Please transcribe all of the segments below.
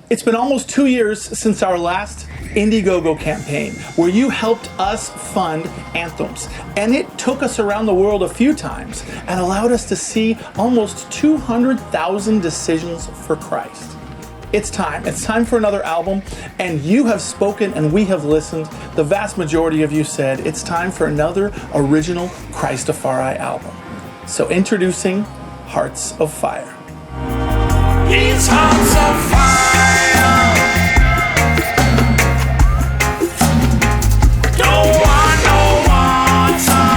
It's been almost 2 years since our last Indiegogo campaign, where you helped us fund anthems. And it took us around the world a few times and allowed us to see almost 200,000 decisions for Christ. It's time. It's time for another album, and you have spoken and we have listened. The vast majority of you said it's time for another original Christafari album. So introducing Hearts of Fire. These hearts of fire don't want no water.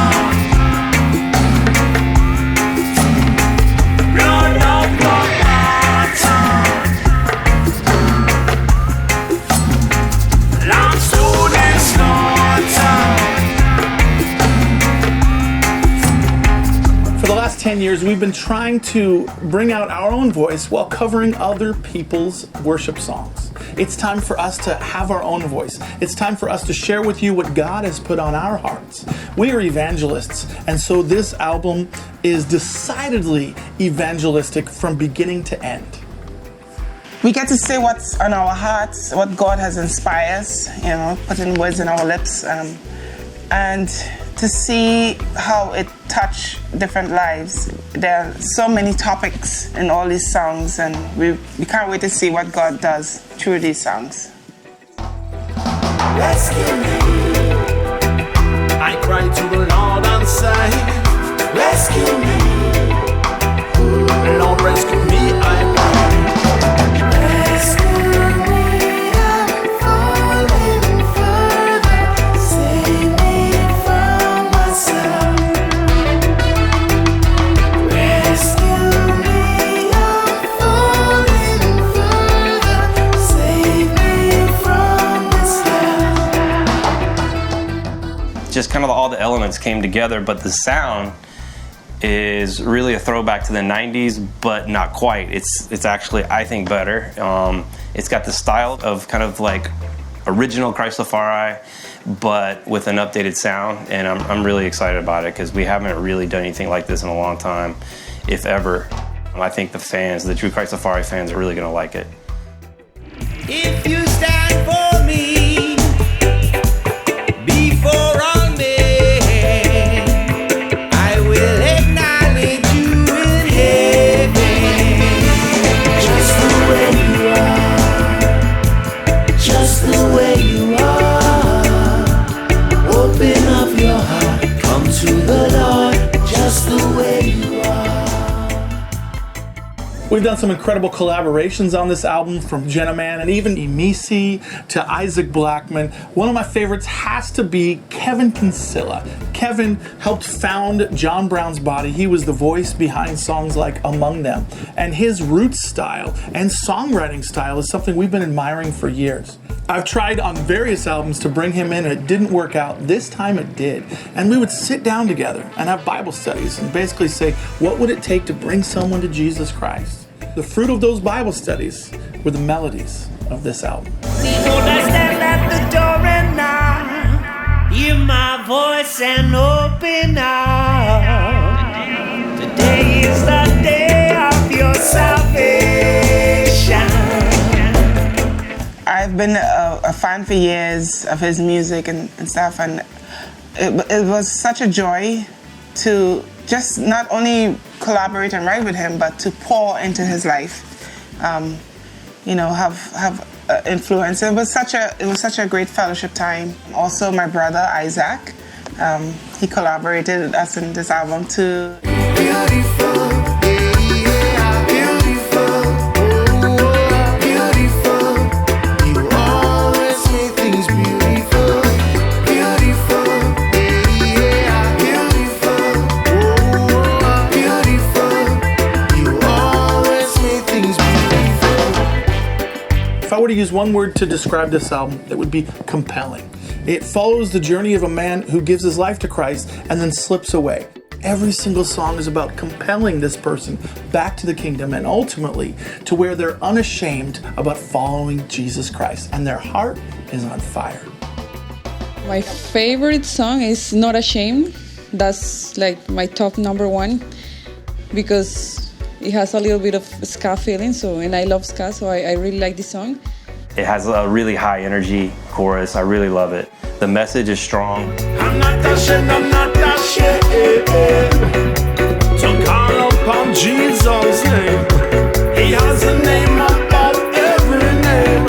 Blood of water. Lambs to the slaughter. For the last 10 years, we've been trying to bring out our own voice while covering other people's worship songs. It's time for us to have our own voice. It's time for us to share with you what God has put on our hearts. We are evangelists, and so this album is decidedly evangelistic from beginning to end. We get to say what's on our hearts, what God has inspired us, putting words in our lips, and to see how it touched different lives. There are so many topics in all these songs, and we can't wait to see what God does through these songs. Rescue me. I cry to the Lord and say, rescue me. Lord, rescue me, I pray. Rescue me, I'm falling further. Save me from myself. Rescue me, I'm falling further. Save me from this hell. Just kind of all the elements came together, but the sound is really a throwback to the 90s, but not quite. It's actually, I think, better. It's got the style of kind of like original Christafari, but with an updated sound, and I'm really excited about it because we haven't really done anything like this in a long time, if ever. I think the fans, the true Christafari fans, are really gonna like it. If you stand for me before all men, I will acknowledge you in heaven. Just the way you are, just the way you are. Open up your heart, come to the Lord, just the way you are. We've done some incredible collaborations on this album, from Jenna Man and even Emisi to Isaac Blackman. One of my favorites has to be Kevin Kinsella. Kevin helped found John Brown's Body. He was the voice behind songs like Among Them. And his roots style and songwriting style is something we've been admiring for years. I've tried on various albums to bring him in, and it didn't work out. This time it did. And we would sit down together and have Bible studies and basically say, what would it take to bring someone to Jesus Christ? The fruit of those Bible studies were the melodies of this album. Behold, I stand at the door and knock. Hear my voice and open up. Today is the day of your salvation. I've been a fan for years of his music and stuff, and it was such a joy to just not only collaborate and write with him, but to pour into his life, have influence. It was such a great fellowship time. Also, my brother Isaac, he collaborated with us in this album too. Beautiful, yeah, beautiful, oh, beautiful. You always make things beautiful, beautiful, yeah, beautiful, oh, beautiful. You always make things beautiful. If I were to use one word to describe this album, it would be compelling. It follows the journey of a man who gives his life to Christ and then slips away. Every single song is about compelling this person back to the kingdom and ultimately to where they're unashamed about following Jesus Christ and their heart is on fire. My favorite song is Not Ashamed. That's like my top number one because It has a little bit of ska feeling, and I love ska, so I really like this song. It has a really high energy chorus. I really love it. The message is strong. I'm not ashamed to call upon Jesus' name. He has a name above every name.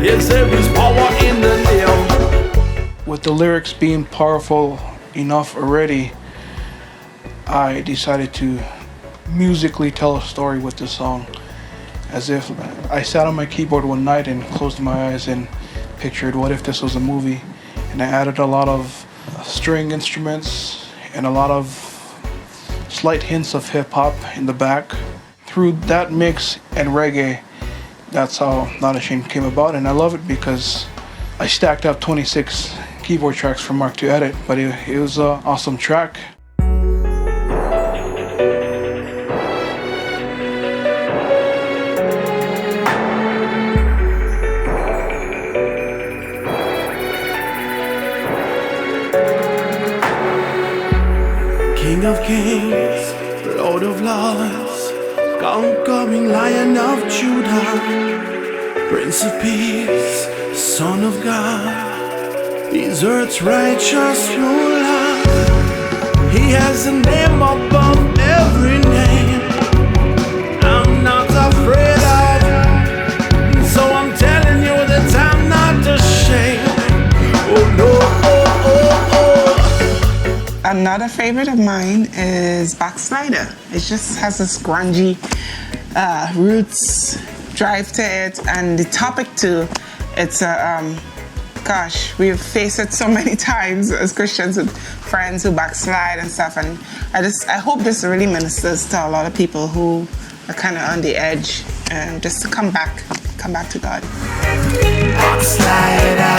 Yes, there is power in the name. With the lyrics being powerful enough already, I decided to musically tell a story with this song. As if I sat on my keyboard one night and closed my eyes and pictured what if this was a movie, and I added a lot of string instruments and a lot of slight hints of hip-hop in the back. Through that mix and reggae, that's how Not Ashamed came about, and I love it because I stacked up 26 keyboard tracks for Mark to edit, but it was an awesome track. King of kings, Lord of lords, conquering Lion of Judah, Prince of Peace, Son of God, He's earth's righteous ruler. He has a name above every name. I'm not afraid of, so I'm telling you that I'm not ashamed. Oh no, oh, oh, oh. Another favorite of mine is Backslider. It just has this grungy roots drive to it, and the topic too. It's a gosh, we've faced it so many times as Christians with friends who backslide and stuff, and I hope this really ministers to a lot of people who are kind of on the edge, and just to come back to God. Backslider,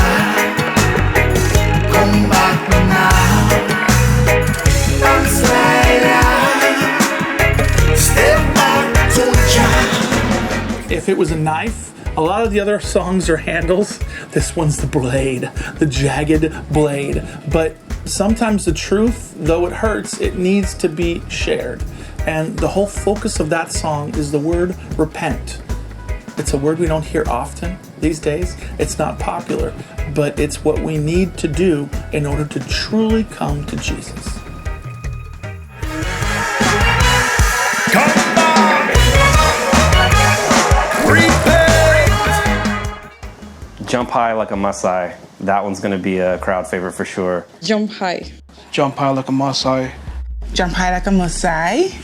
come back now. Backslider, step back to Jah. If it was a knife, a lot of the other songs are handles. This one's the blade, the jagged blade. But sometimes the truth, though it hurts, it needs to be shared. And the whole focus of that song is the word repent. It's a word we don't hear often these days. It's not popular, but it's what we need to do in order to truly come to Jesus. Jump High Like a Maasai. That one's gonna be a crowd favorite for sure. Jump High. Jump High Like a Maasai. Jump High Like a Maasai.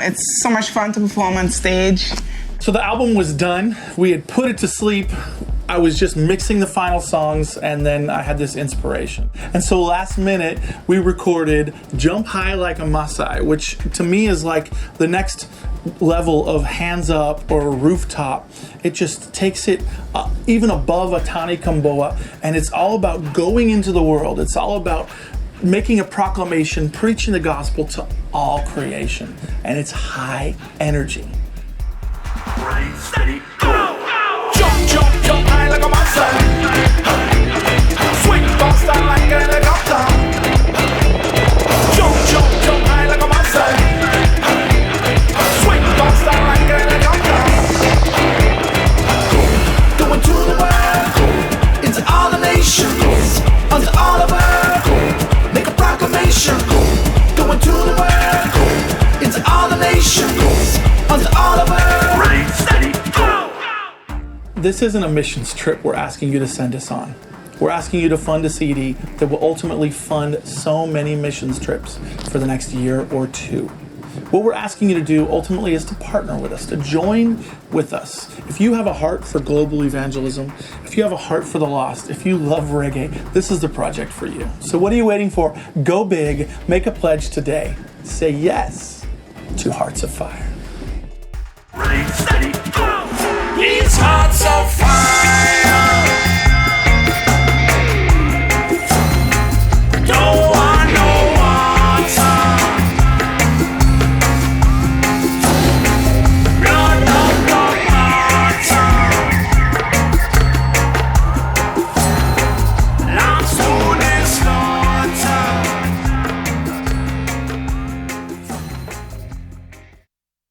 It's so much fun to perform on stage. So the album was done. We had put it to sleep. I was just mixing the final songs, and then I had this inspiration. And so last minute, we recorded Jump High Like a Maasai, which to me is like the next level of Hands Up or Rooftop. It just takes it even above a Tani Kamboa, and it's all about going into the world. It's all about making a proclamation, preaching the gospel to all creation, and it's high energy. Right, steady, go! Jump, jump, jump high like a Maasai. Swing faster like a helicopter. Jump, jump, jump high like a Maasai. Swing faster like a helicopter. Going to the world, into all the nations, unto all the world. Make a proclamation. Going to the world, into all the nations, unto all the world. Right, steady, go! This isn't a missions trip we're asking you to send us on. We're asking you to fund a CD that will ultimately fund so many missions trips for the next year or two. What we're asking you to do ultimately is to partner with us, to join with us. If you have a heart for global evangelism, if you have a heart for the lost, if you love reggae, this is the project for you. So what are you waiting for? Go big, make a pledge today. Say yes to Hearts of Fire. Right.